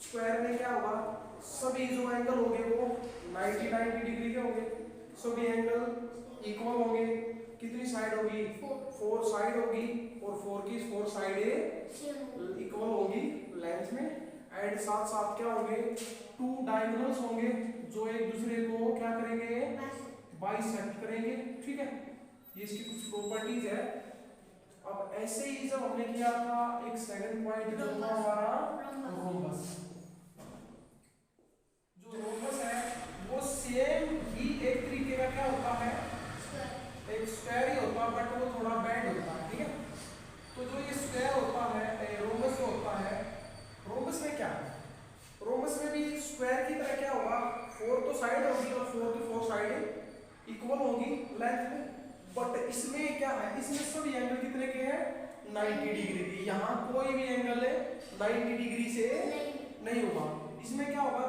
Square में क्या होगा, सभी जो एंगल होंगे वो 90 डिग्री के होंगे, सभी एंगल इक्वल होंगे। कितनी साइड होगी, 4 साइड होगी, और 4 की 4 साइडें इक्वल होगी लेंथ में। एंड साथ साथ क्या होंगे, 2 डायगोनल्स होंगे जो एक दूसरे को क्या करेंगे, बाइसेक्ट करेंगे। ठीक है, ये इसकी कुछ प्रॉपर्टीज है। अब ऐसे ही जब हमने किया था एक सेकंड पॉइंट जो था हमारा रोम्बस, जो रोम्बस है वो सेम ही एक तरीके का क्या होता है, एक स्क्वायर ही होता है, बट वो थोड़ा बेंड होता है। ठीक है, तो जो ये स्क्वायर होता है, रोम्बस जो होता है, रोम्बस में क्या है, रोम्बस में भी स्क्वायर की तरह क्या होगा, 4 तो साइड होगी और 4 की 4 साइड इक्वल होगी लेंथ में। बट इसमें क्या है, इसमें सभी एंगल कितने के हैं, 90 डिग्री के। यहाँ कोई भी एंगल है 90 डिग्री से नहीं होगा। इसमें क्या होगा,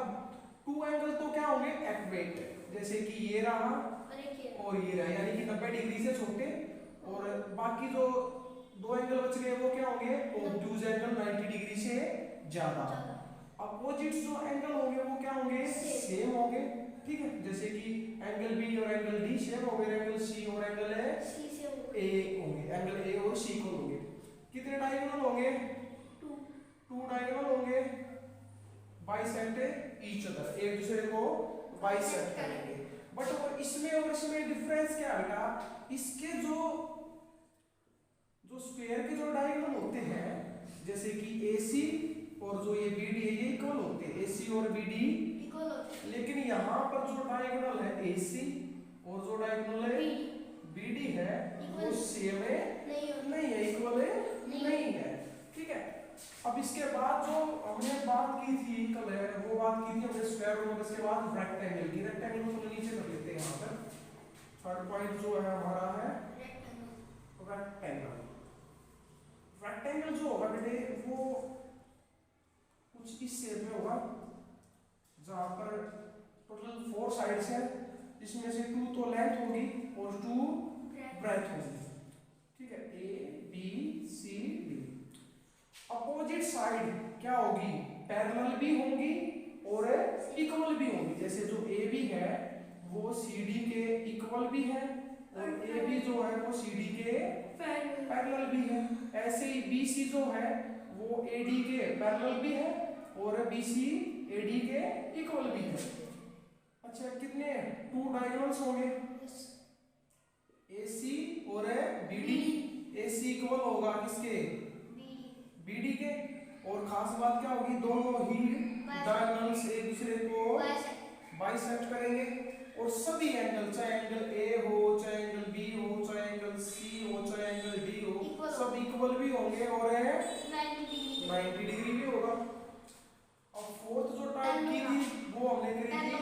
2 एंगल तो क्या होंगे एक्वेट, जैसे कि ये रहा और ये रहा, यानी कि 90 डिग्री से छोटे, और बाकी जो 2 एंगल बच गए वो क्या होंगे, ऑब्ट्यूज एंगल 90 डिग्री से ज्यादा। अपोजिट जो एंगल होंगे वो क्या होंगे, सेम होंगे। ठीक है, जैसे कि एंगल बी और एंगल डी सेम होंगे, एंगल सी और एंगल ए होंगे, एंगल ए और सी को होंगे। कितने डायगोनल होंगे, 2 डायगोनल होंगे, बाइसेक्ट ईच अदर, एक दूसरे को बाइसेक्ट करेंगे। बट इसमें और इसमें डिफरेंस क्या है बेटा, इसके जो स्क्वायर के जो डायगोनल होते हैं, जैसे कि AC और जो ये BD है ये इक्वल होते हैं, AC और BD इक्वल होते हैं। लेकिन यहाँ पर जो डायगोनल है AC और जो डायगोनल है BD है वो सेम है नहीं है, इक्वल है नहीं है। ठीक है, अब इसके बाद जो हमने बात की थी कल है, वो बात की थी हमने स्क्वायर रोम्बस के बाद रेक्टेंगल की। रेक्टेंगल को तो नीचे कर लेते हैं, यहाँ पर थर्ड पॉइंट जो है हमारा है रेक्टेंगल। रेक्टेंगल जो होगा बेटे वो कुछ इस शेप में होगा, जहां पर टोटल 4 साइड्स है, जिसमें से 2 तो लेंथ होगी और 2 ब्रेड्थ होगी। ठीक है, ABCD। अपोजिट साइड क्या होगी, पैरेलल भी होंगी और इक्वल भी होंगी। जैसे जो AB है वो CD के इक्वल भी है, और AB जो है वो CD के पैरेलल भी है। ऐसे ही BC जो है वो AD के पैरेलल भी है और BC AD के इक्वल भी है। अच्छा, कितने 2 डायगोनल्स होंगे, AC और BD। AC इक्वल होगा किसके, BD के। और खास बात क्या होगी, दोनों ही डायगोनल्स एक दूसरे को बाइसेक्ट करेंगे, और सभी एंगल, चाहे एंगल A हो, चाहे एंगल B हो, चाहे एंगल C हो, चाहे एंगल D हो, सब इक्वल भी होंगे और 90 डिग्री भी होगा। अब फोर्थ जो टाइप की थी वो हमने करी थी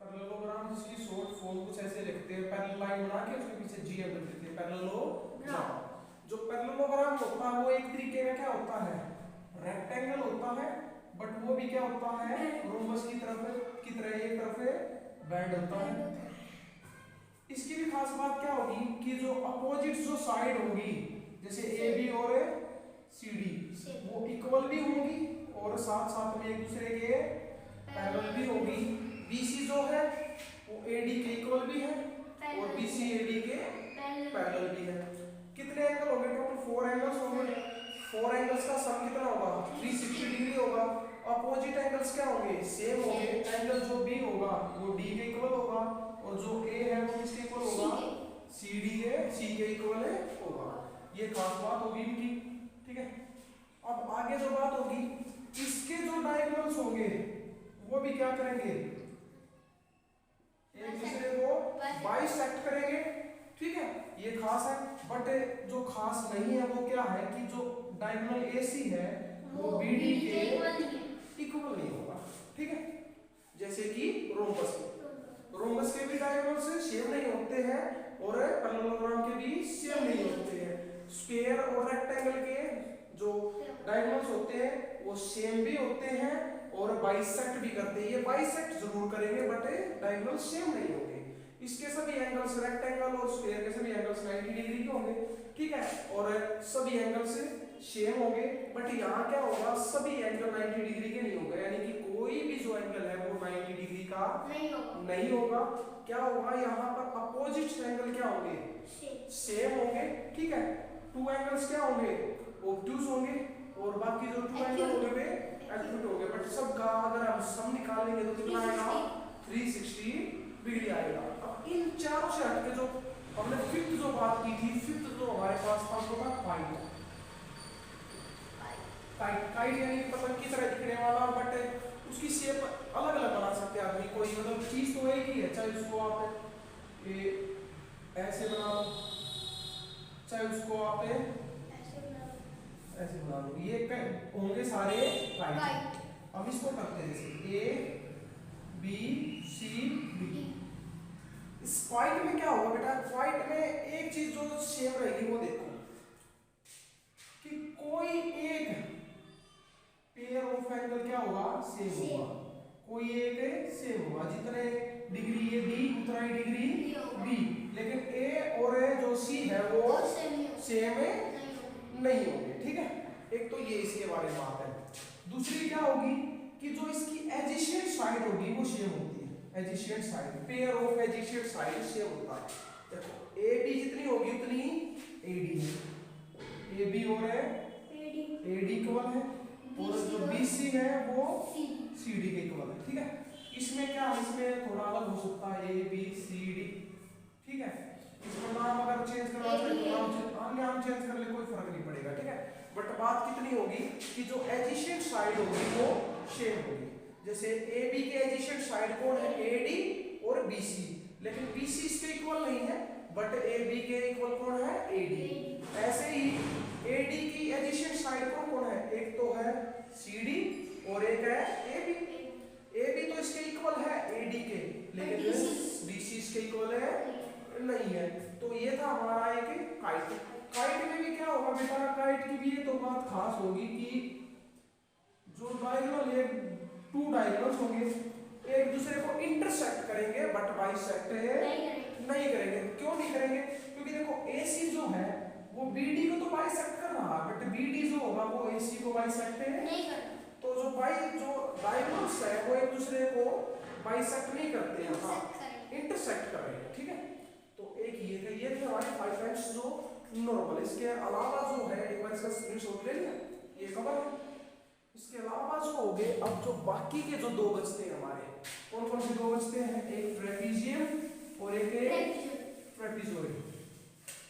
पैरेललोग्राम, जिसकी शॉर्ट फॉर्म कुछ ऐसे लिखते हैं, पैरेलल लाइन बना के उसके पीछे G एम लिखते हैं, पैरेललोग्राम। जो पैरेललोग्राम होता है वो एक तरीके का क्या होता है, रेक्टेंगल होता है, बट वो भी क्या होता है, रोम्बस की तरह एक तरफ बेंड होता है। इसकी भी खास बात क्या होगी कि जो अपोजिट जो साइड होगी, जैसे AB और CD वो इक्वल भी होंगी और साथ साथ में एक दूसरे के पैरेलल भी होगी। BC जो है वो AD के इक्वल भी है और BC AD के पैरेलल भी है। कितने एंगल होंगे, टोटल 4 एंगल्स होंगे। 4 एंगल्स का सम कितना होगा, 360 डिग्री होगा। अपोजिट एंगल्स क्या होंगे, सेम होंगे। एंगल जो B होगा वो D के इक्वल होगा, और जो A है वो किसके इक्वल होगा, C के इक्वल होगा। ये खास बात होगी इनकी। ठीक है, अब आगे जो बात होगी, इसके जो डायगोनल्स होंगे वो भी क्या करेंगे, एक दूसरे को बाइसेक्ट करेंगे। ठीक है, ये खास है। बट जो खास नहीं है वो क्या है कि जो डायगोनल AC है वो BD के इक्वल नहीं होगा। ठीक है, जैसे कि रोम्बस के भी डायगोनल्स सेम नहीं होते हैं और पैरेललोग्राम के भी सेम नहीं होते हैं। स्क्वायर और रेक्टेंगल के जो डायगोनल्स होते हैं वो सेम भी होते हैं और बाइसेक्ट भी करते हैं। ये बाइसेक्ट जरूर करेंगे बट डायगोनल सेम नहीं होंगे। इसके सभी एंगल्स, रेक्टेंगल और स्क्वायर के सभी एंगल्स 90 डिग्री के होंगे। ठीक है, और सभी एंगल से सेम होंगे, बट यहाँ क्या होगा, सभी एंगल 90 डिग्री के नहीं होगा, यानी कि कोई भी जो एंगल है वो 90 डिग्री का नहीं होगा। क्या होगा, यहाँ पर अपोजिट एंगल क्या होंगे, सेम होंगे, ठीक है। टू एंगल्स क्या होंगे, ऑब्टूज होंगे, और बाकी जो टू एंगल होंगे वे एक्यूट होंगे, बट सबका अगर हम सम निकालेंगे तो कितना आएगा, 360 डिग्री आएगा। अब इन चारों से हटके जो हमने फिफ्थ जो बात की थी, फिफ्थ जो हमारे पास था वो था काइट। काइट यानी पतंग की तरह दिखने वाला, बट उसकी शेप अलग अलग बना सकते हैं आदमी, कोई मतलब चीज तो एक ही है, चाहे उसको आप ऐसे बना लो, चाहे उसको आप ऐसे बना लो, ये होंगे सारे काइट। अब इसको करते हैं जैसे ए बी सी डी। इस काइट में क्या होगा बेटा, काइट में एक चीज जो सेम रहेगी वो देखो कि कोई एक पेयर ऑफ एंगल क्या होगा, सेम होगा, कोई एक सेम होगा, जितने डिग्री ये डी उतना ही डिग्री बी, लेकिन ए और जो सी है वो सेम नहीं होंगे, ठीक है। एक तो ये इसके बारे में बात है। दूसरी क्या होगी कि जो इसकी एजिशिएट साइड होगी वो सेम होती है, adjacent side, pair of adjacent side same होता है। देखो ए बी जितनी होगी उतनी ए डी है, ए बी और ए डी इक्वल है, और जो बी सी है वो सी डी के इक्वल है, ठीक है। इसमें क्या, इसमें थोड़ा अलग हो सकता है, ए बी सी डी, ठीक है। इसमें नाम अगर चेंज करना चाहे तो नाम चेंज कर ले, कोई फर्क नहीं पड़ेगा, ठीक है। बट बात कितनी होगी कि जो एजिशिएट साइड होगी वो सेम होगी। जैसे ए बी के एजिशिएट साइड कौन है, ए डी और बी सी, लेकिन बी सी इसके इक्वल नहीं है, बट ए बी के इक्वल कौन है, ए डी। ऐसे ही ए डी की एजिशिएट साइड कौन है, एक तो है सी डी और एक है ए बी। ए बी तो इसके इक्वल है ए डी के, लेकिन बी सी इसके इक्वल है नहीं है। तो ये था हमारा एक काइट। काइट में भी क्या होगा बेटा, काइट की भी ये तो बात खास होगी कि जो डायगोनल एक टू डायगोनल्स होंगे एक दूसरे को इंटरसेक्ट करेंगे, बट बाइसेक्ट नहीं करेंगे। क्यों नहीं करेंगे, क्योंकि देखो AC जो है वो BD को तो बाइसेक्ट कर रहा है, बट BD जो होगा वो AC को बाइसेक्ट नहीं करता। तो जो डायगोनल्स है वो एक दूसरे को बाइसेक्ट नहीं करते हैं, हाँ इंटरसेक्ट कर रहे हैं, ठीक है। तो एक ये थे हमारे 5 पॉइंट्स जो नॉर्मल। इसके अलावा जो है एक बार इसका स्क्रीनशॉट ले लिया, ये कवर है। इसके अलावा जो हो गए, अब जो बाकी के जो दो बचते हैं हमारे, कौन कौन से दो बचते हैं, एक ट्रेपीजियम और एक ट्रेपीजोइड।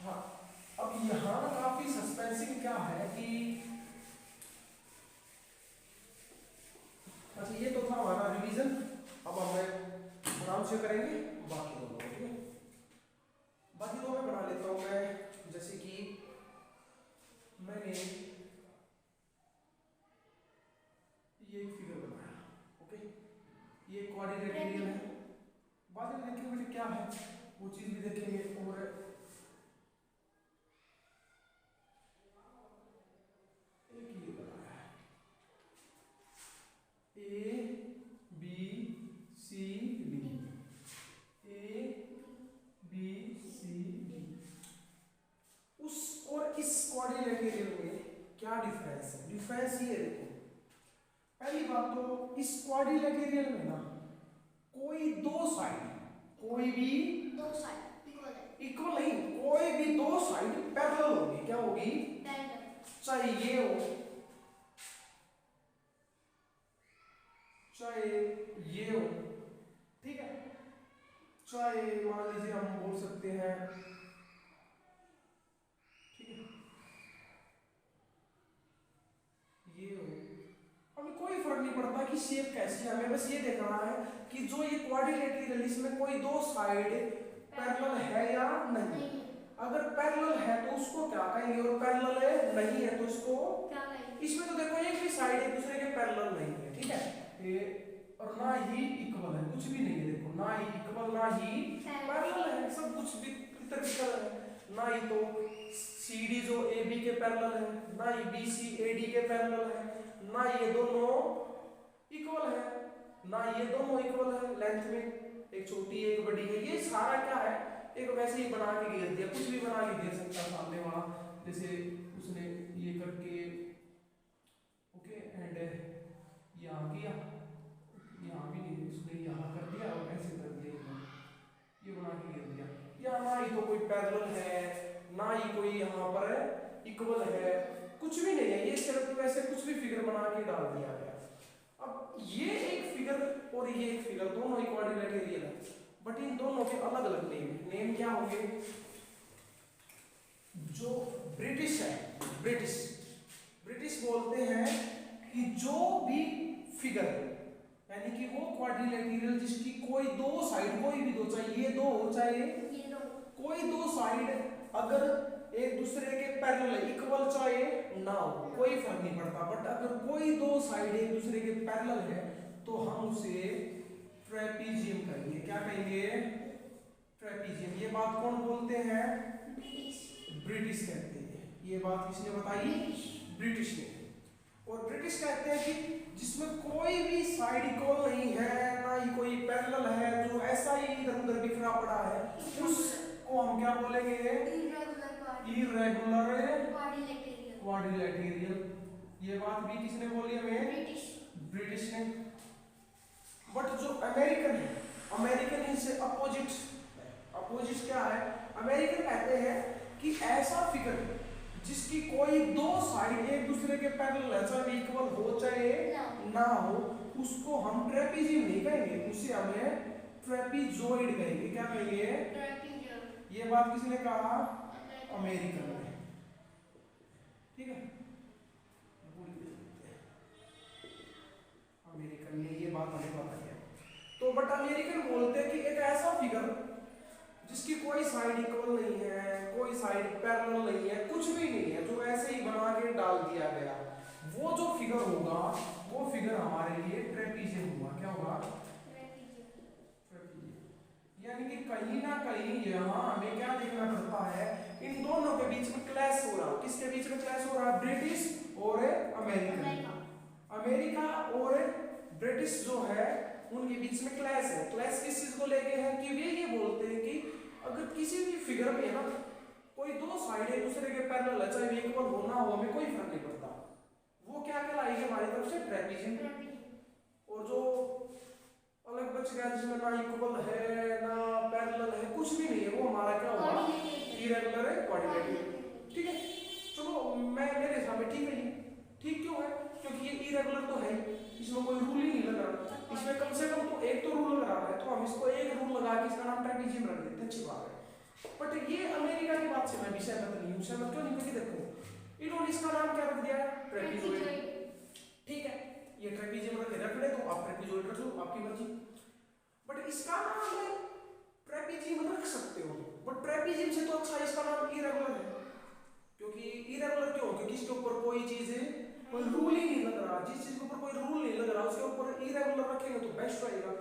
हाँ, अब यहाँ काफी सस्पेंसिंग क्या है कि अच्छा ये तो था हमारा रिवीजन। अब हम आराम से करेंगे बाकी दो, ठीक है। बाकी दो मैं बना लेता हूँ मैं, जैसे कि मैंने ये एक फिगर बनाया, ओके, ये क्वाड्रिलेटरल है। बाद में देखेंगे बेटे क्या है वो चीज भी देखेंगे, और एक ये बनाया है A B C D, A B C D. उस और इस क्वाड्रिलेटरल में क्या डिफरेंस है, डिफरेंस ये देखो। पहली बात तो इस क्वाड्रिलेटरल में ना कोई दो साइड, कोई भी दो साइड इक्वल नहीं, कोई भी दो साइड पैरेलल होगी। क्या होगी, चाहे ये हो चाहे ये हो, ठीक है। चाहे मान लीजिए हम बोल सकते हैं, ठीक है, ये हो, हमें कोई फर्क नहीं पड़ता कि शेप कैसी है, हमें बस ये देखना है कि जो ये क्वाड्रिलेटरल इसमें कोई दो साइड पैरेलल है या नहीं। अगर पैरेलल है तो उसको क्या कहेंगे, और पैरेलल नहीं है तो उसको क्या कहेंगे। इसमें तो देखो एक भी साइड एक दूसरे के पैरेलल नहीं है, ठीक है, और ना ही इक्वल है, कुछ भी नहीं है, देखो ना ही इक्वल ना ही पैरेलल है, सब कुछ भी इतर है। ना ही तो CD जो AB के पैरेलल है, ना ही BC AD के पैरेलल है, ना ये दोनों इक्वल है, ना ये दोनों इक्वल है लेंथ में, एक छोटी एक बड़ी है। ये सारा क्या है एक वैसे ही बना के घेर दिया, कुछ भी बना के घेर सकता है सामने वाला, जैसे उसने ये करके ओके एंड यहाँ किया, यहाँ भी नहीं, उसने यहाँ कर दिया और ऐसे कर दिया, ये बना के घेर दिया। यहाँ ना ही तो कोई पैरेलल है, ना ही कोई यहाँ पर इक्वल है, कुछ भी नहीं है, ये सिर्फ वैसे कुछ भी फिगर बना के डाल दिया गया। अब ये एक फिगर और ये एक फिगर दोनों ही क्वाड्रिलेटरल है, बट इन दोनों के अलग अलग नेम क्या होंगे? जो ब्रिटिश है, ब्रिटिश बोलते हैं कि जो भी फिगर यानी कि वो क्वाड्रिलेटरल जिसकी कोई दो साइड, कोई भी दो, चाहे ये दो हो चाहे ये दो, कोई दो साइड अगर एक दूसरे के पैरेलल इक्वल चाहे ना हो, कोई फर्क नहीं पड़ता, बट अगर कोई दो साइड एक दूसरे के पैरेलल है तो हम उसे ट्रेपीजियम कहेंगे। क्या कहेंगे? ट्रेपीजियम। ये बात कौन बोलते हैं? ब्रिटिश कहते हैं। ये बात किसने बताई? ब्रिटिश ने। और ब्रिटिश कहते हैं कि जिसमें कोई भी साइड इक्वल नहीं है, ना ही कोई पैरेलल है, जो ऐसा ही इधर उधर बिखरा पड़ा है, उसको हम क्या बोलेंगे? Irregular quadrilateral. ये बात भी किसने बोली हमें? ब्रिटिश ने। बट जो अमेरिकन है, अमेरिकन इनसे अपोजिट है। अपोजिट क्या है? अमेरिकन कहते हैं कि ऐसा फिगर जिसकी कोई दो साइड एक दूसरे के पैरेलल है, चाहे इक्वल हो चाहे ना हो, उसको हम ट्रेपीजियम नहीं कहेंगे, उसे हमें ट्रेपीजॉइड कहेंगे। क्या कहेंगे? ये बात किसने कहा? अमेरिकन ने। ठीक है, अमेरिकन ने ये बात हमें बताई है। तो बट अमेरिकन बोलते हैं कि एक ऐसा फिगर जिसकी कोई साइड इक्वल नहीं है, कोई साइड पैरेलल नहीं है, कुछ भी नहीं है, जो ऐसे ही बना के डाल दिया गया, वो जो फिगर होगा वो फिगर हमारे लिए ट्रेपीजियम होगा। क्या होगा? यानी कि कहीं ना कहीं यहाँ हमें क्या देखना पड़ता है? इन दोनों के बीच में क्लैश हो रहा है। किसके बीच में क्लैश हो रहा है? ब्रिटिश और अमेरिका। अमेरिका और ब्रिटिश जो है उनके बीच में क्लैश है। क्लैश किस चीज को लेके है? कि वे ये बोलते हैं कि अगर किसी भी फिगर में ना कोई दो साइड एक दूसरे के पैरेलल है, चाहे इक्वल हो ना हो, हमें कोई फर्क नहीं पड़ता, वो क्या कहलाएगी हमारी तरफ से? ट्रेपीजियम। और जो अलग बच गया जिसमें ना इक्वल है ना पैरेलल है, कुछ भी नहीं है, वो हमारा क्या होगा? Irregular quadrilateral. ठीक है, चलो मेरे हिसाब में ठीक है। ये ठीक क्यों है? क्योंकि ये इरेगुलर तो है, इसमें कोई रूल ही नहीं लग रहा, इसमें कम से कम तो एक तो रूल लग रहा है, तो हम इसको एक रूल लगा के इसका नाम ट्रेपीजियम रख देते हैं, अच्छी बात है। बट ये अमेरिका की बात से मैं भी सहमत नहीं हूं। सहमत क्यों नहीं? क्योंकि देखो इन्होंने इसका नाम क्या रख दिया? ट्रेपीजॉइड। ठीक है, ये ट्रेपीजियम रख ले तो आप ट्रेपीजॉइड रख लो, आपकी मर्जी। बट इसका नाम ट्रेपीजियम रख सकते हो, बट ट्रेपीजियम से तो अच्छा इसका नाम इरेगुलर है। क्योंकि इरेगुलर क्यों? क्योंकि इसके ऊपर कोई चीज कोई रूल ही नहीं लग रहा। जिस चीज के ऊपर कोई रूल नहीं लग रहा उसके ऊपर इरेगुलर रखेंगे तो बेस्ट रहेगा,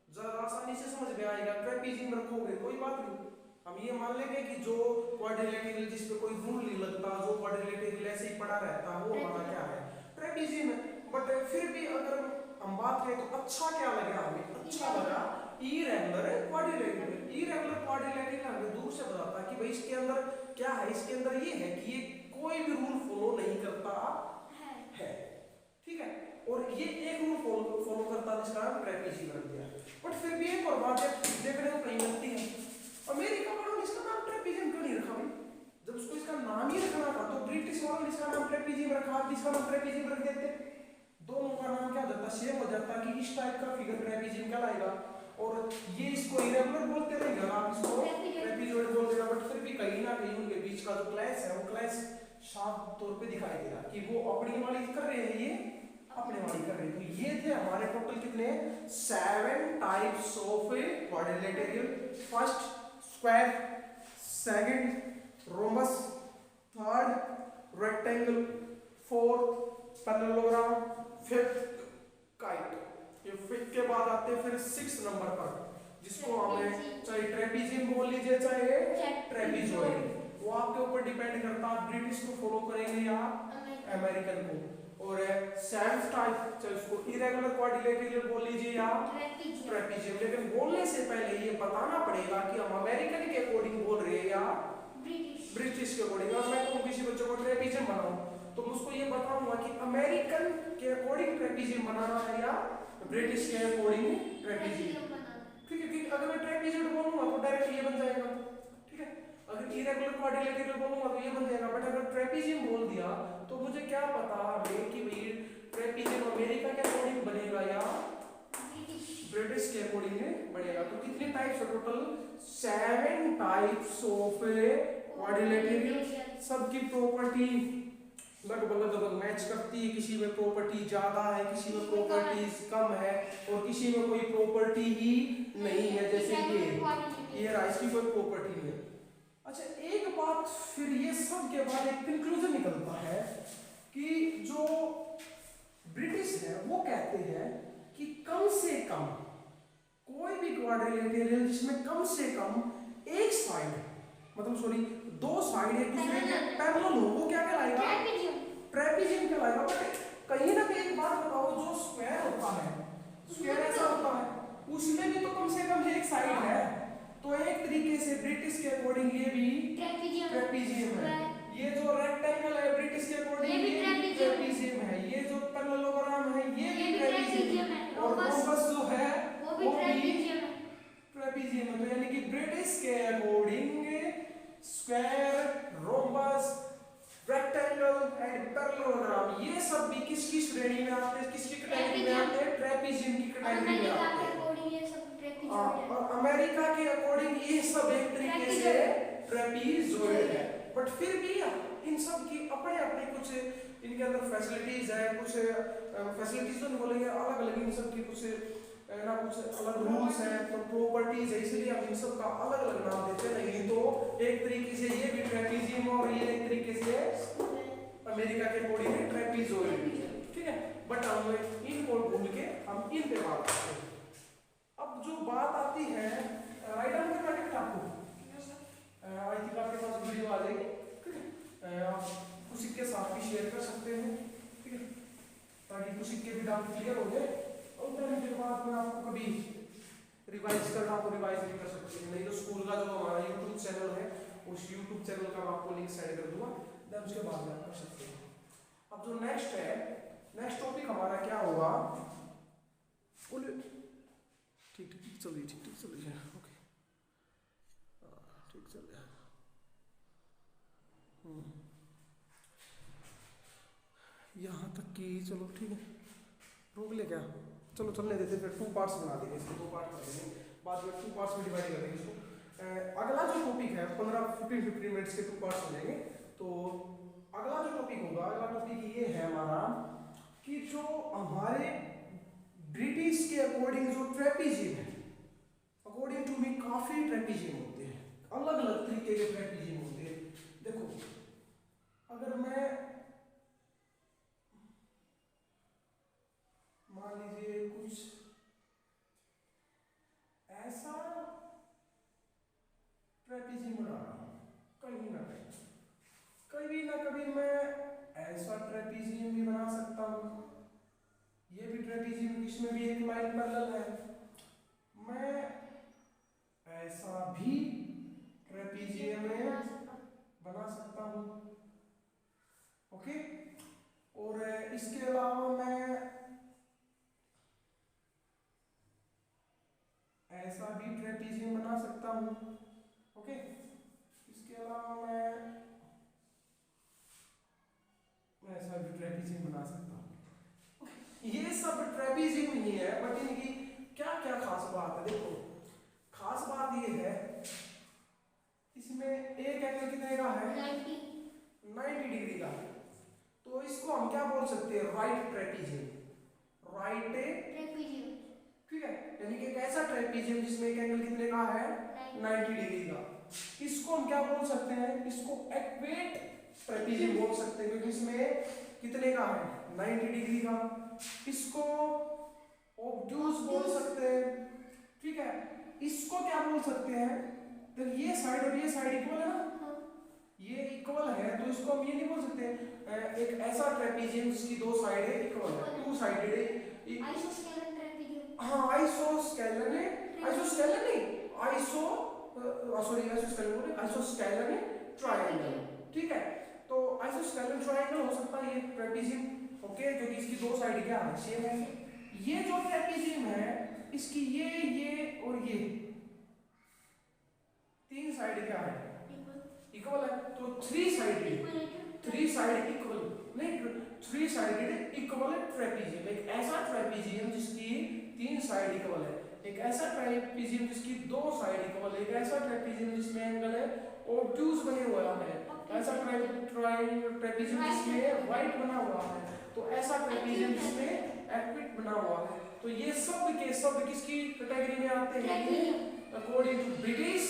ज्यादा आसानी से समझ में आएगा। ट्रेपीजियम रखोगे कोई बात नहीं, हम ये मान लेंगे कि जो क्वाड्रिलेटरल जिस पे कोई रूल नहीं लगता, जो क्वाड्रिलेटरल ऐसे ही पड़ा रहता, वो हमारा क्या है? ट्रेपीजियम है। बट फिर भी अगर हम बात करें तो अच्छा क्या लगा हमें? अच्छा लगा इरेगुलर क्वाड्रिलेटरल। इरेगुलर क्वाड्रिलेटरल हमें दूर से बताता है कि भाई इसके अंदर क्या है? इसके अंदर ये है कि ये कोई भी रूल फॉलो नहीं करता है। ठीक है, और ये एक रूल फॉलो करता है जिसका नाम ट्रेपीजियम रख दिया। बट फिर भी एक और बात है देखने को कहीं मिलती है, अमेरिका वालों ने इसका नाम ट्रेपीजियम क्यों नहीं रखा भाई? जब उसको इसका नाम ही रखना था तो ब्रिटिश वालों ने इसका नाम ट्रेपीजियम रखा, इसका नाम ट्रेपीजियम रख देते, दोनों का नाम क्या हो जाता? सेम हो जाता कि इस टाइप का फिगर ट्रेपीजियम कहलाएगा, और ये इसको इरेगुलर बोलते रहेंगे, आप इसको ट्रेपीजॉइड बोल देना। बट फिर भी कहीं ना कहीं उनके बीच का जो क्लैश है वो क्लैश साफ तौर पे दिखाई दे रहा कि वो अपनी वाली कर रहे हैं, ये अपने वाली कर रहे हैं। तो ये थे हमारे टोटल कितने? 7 types of quadrilateral. First square, second rhombus, third rectangle, fourth parallelogram, fifth kite. ये फिफ्थ के बाद आते हैं फिर 6 नंबर पर, जिसको हमें चाहे ट्रेपीजियम बोल लीजिए चाहे ट्रेपीजॉइड, वो आपके ऊपर डिपेंड करता है ब्रिटिश को फॉलो करेंगे या अमेरिकन को। और सेवेंथ टाइप, चलो इसको इरेगुलर क्वाड्रिलेटरल बोल लीजिए या ट्रेपीजियम। लेकिन बोलने से पहले ये बताना पड़ेगा कि हम अमेरिकन के अकॉर्डिंग बोल रहे हैं या ब्रिटिश के अकॉर्डिंग। और मैं कहूँ किसी बच्चों को ट्रेपीजियम बनाओ तो मैं उसको ये बताऊंगा कि अमेरिकन के अकॉर्डिंग ट्रेपीजियम बनाना है या ब्रिटिश के अकॉर्डिंग ट्रेपीजियम। ठीक है, ठीक। अगर मैं ट्रेपीजियम बोलूंगा तो डायरेक्ट ये बन जाएगा, ठीक है। अगर इरेगुलर क्वाड्रिलेटरल बोलूंगा तो ये बन जाएगा। बट अगर ट्रेपीजियम बोल दिया तो मुझे क्या पता है कि भाई ट्रेपीजियम अमेरिका के अकॉर्डिंग बनेगा या ब्रिटिश के अकॉर्डिंग बनेगा। तो कितने टाइप्स है टोटल? 7 types of quadrilateral. सबकी प्रॉपर्टी लगभग मैच करती है। किसी में प्रॉपर्टी ज्यादा है, किसी में प्रॉपर्टीज कम है और किसी में कोई प्रॉपर्टी ही नहीं है। जैसे ये राइस की कोई प्रॉपर्टी नहीं है। अच्छा, एक बात फिर ये सब के बाद एक कंक्लूजन निकलता है कि जो ब्रिटिश है वो कहते हैं कि कम से कम कोई भी क्वाड्रिलेटरल जिसमें कम से कम एक साइड, मतलब सॉरी 2 साइड एक दूसरे के पैरेलल हो, वो क्या कहलाएगा? ट्रेपीजियम कहलाएगा। बट कहीं ना कहीं एक बात बताओ, जो स्क्वायर होता है, स्क्वायर ऐसा होता है उसमें भी तो कम से कम एक साइड है। तो एक तरीके से ब्रिटिश के अकॉर्डिंग ये भी ट्रेपीजियम है। ये जो रेक्टेंगल है ब्रिटिश के अकॉर्डिंग ये भी ट्रेपीजियम है। ये जो पैरेललोग्राम है ये भी ट्रेपीजियम है। और रोम्बस जो है वो भी ट्रेपीजियम है। तो यानी कि ब्रिटिश के according square, rhombus, rectangle and parallelogram ये सब भी किसकी श्रेणी में आते हैं? किसकी कैटेगरी में आते हैं? ट्रेपीजियम की कैटेगरी में आते हैं। और अमेरिका के अकॉर्डिंग ये सब एक तरीके से ट्रेपीजॉइड है। बट फिर भी इन सब की अपने अपने कुछ इनके अंदर फैसिलिटीज है, कुछ फैसिलिटीज तो नहीं बोलेंगे, अलग अलग इन सब की कुछ ना कुछ अलग रूल्स हैं, तो प्रॉपर्टीज है, इसलिए हम इन सब का अलग अलग नाम देते हैं। नहीं तो एक तरीके से ये भी ट्रेपीजियम और ये एक तरीके से अमेरिका के अकॉर्डिंग ट्रेपीजॉइड, ठीक है। बट हम इनको भूल के हम इन पे बात करते हैं। अब जो बात आती है राइट आर्म के पैकेट आपको आई थिंक आपके पास वीडियो आ जाएगी, ठीक है। आप कुछ सिक्के साथ भी शेयर कर सकते हैं, ठीक है, ताकि कुछ सिक्के भी डाउट क्लियर हो जाए। और फिर के बाद में आपको कभी रिवाइज करना हो रिवाइज भी कर सकते हैं। नहीं तो स्कूल का जो हमारा यूट्यूब चैनल है उस यूट्यूब चैनल का मैं आपको लिंक सेंड कर दूंगा, देन उसके बाद में आप कर सकते हैं। अब जो नेक्स्ट है, नेक्स्ट टॉपिक हमारा क्या होगा? ठीक चल रही है, ओके, ठीक चल रहा है। यहाँ तक कि चलो ठीक है, रोक ले क्या? चलो चलने देते, फिर 2 पार्ट्स बना देंगे इसको, 2 पार्ट कर देंगे, बाद में 2 पार्ट्स में डिवाइड कर देंगे इसको। अगला जो टॉपिक है 15-15 मिनट्स के 2 पार्ट्स हो जाएंगे। तो अगला जो टॉपिक होगा, अगला टॉपिक ये है हमारा कि जो हमारे ब्रिटिश के अकॉर्डिंग जो ट्रेपीजियम है, अकॉर्डिंग टू मी काफी ट्रेपीजियम होते हैं, अलग अलग तरीके के ट्रेपीजियम होते हैं। देखो अगर मैं मान लीजिए कुछ ऐसा ट्रेपीजियम बना रहा हूं, कहीं ना कभी मैं ऐसा ट्रेपीजियम भी बना सकता हूं। ये भी ट्रेपीजियम, इसमें भी एक लाइन पैरेलल है। मैं ऐसा भी ट्रेपीजियम बना सकता हूं, ओके। और इसके अलावा मैं ऐसा भी ट्रेपीजियम बना सकता हूं, ओके। इसके अलावा मैं ऐसा भी ट्रेपीजियम बना सकता हूं। ये सब ट्रेपीजियम ही है, बट इनकी क्या क्या खास बात है? देखो खास बात ये है, इसमें एक एंगल कितने का है? 90 डिग्री का। तो इसको हम क्या बोल सकते हैं? राइट ट्रेपीजियम, राइट ट्रेपीजियम, ठीक है। यानी कि एक ऐसा ट्रेपीजियम जिसमें एक एंगल कितने का है? 90 डिग्री का। इसको हम क्या बोल सकते हैं? इसको एक्वेट ट्रेपीजियम बोल सकते हैं, क्योंकि इसमें कितने का है? 90 डिग्री का। इसको ऑब्ट्यूज बोल सकते हैं, ठीक है। इसको क्या बोल सकते हैं? तो ये साइड और ये साइड इक्वल है ना, ये इक्वल है तो इसको हम ये नहीं बोल सकते एक ऐसा ट्रेपीजियम जिसकी दो साइडें इक्वल है, टू साइडेड है। आइसोस्केलन ट्रेपीजियम। हाँ आइसोस्केलन है, आइसोस्केलन नहीं, आइसो सॉरी आइसोस्केलन बोले, आइसोस्केलन है ट्रायंगल, ठीक है। तो आइसोस्केलन ट्रायंगल हो सकता है ये ट्रेपीजियम, ओके, जो कि इसकी दो साइड क्या है, सेम है। ये जो ट्रेपीजियम है इसकी ये और ये तीन साइड क्या है, इक्वल है। तो थ्री साइडेड इक्वल नहीं, थ्री साइडेड इक्वल ट्रेपीजियम, एक ऐसा ट्रेपीजियम जिसकी तीन साइड इक्वल है, एक ऐसा ट्रेपीजियम जिसकी दो साइड इक्वल है, एक ऐसा ट्रेपीजियम जिसमें एंगल है ऑब्ट्यूज बने हुआ है, ऐसा ट्रेपीजियम जिसमें राइट बना हुआ है, तो ऐसा ट्रेपीजियम जिसमें एक्विट बना हुआ है। तो ये सब के सब किसकी कैटेगरी में आते हैं, according to British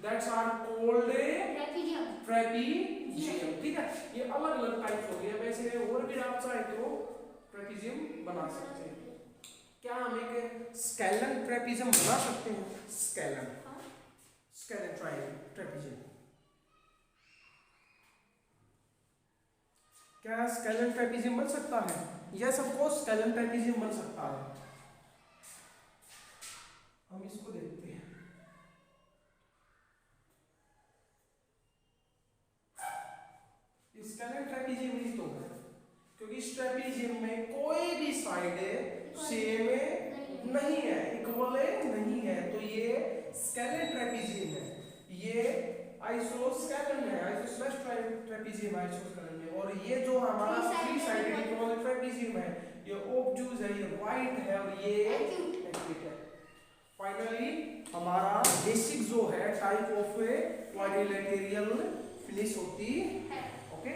that's are called trapezium, ठीक है। ये अलग अलग टाइप्स हो गए, वैसे और भी आप चाहे तो ट्रेपीजियम बना सकते हैं। क्या हम एक स्केलन ट्रेपीजियम बना सकते हैं, स्केलन ट्रेपीजियम, क्या स्केलन ट्रेपीजियम बन सकता है? Yes of course scalene trapezium बन सकता है। हम इसको देखते हैं, स्केलन ट्रेपीजियम ही तो है, क्योंकि इस ट्रेपीजियम में कोई भी साइड सेम नहीं है, इक्वल नहीं है, तो ये स्केलन ट्रेपीजियम है। ये आइसोस्केलन है, आइसोस्लेश ट्रेपीजियम आइसोस्केलन है। और ये जो हमारा थ्री साइडेड इक्वल ट्रेपीजियम है, ये ऑब्ट्यूज है, ये वाइड है और ये एक्यूट है। फाइनली हमारा बेसिक जो है टाइप ऑफ क्वाड्रिलेटरल फिनिश होती है, ओके।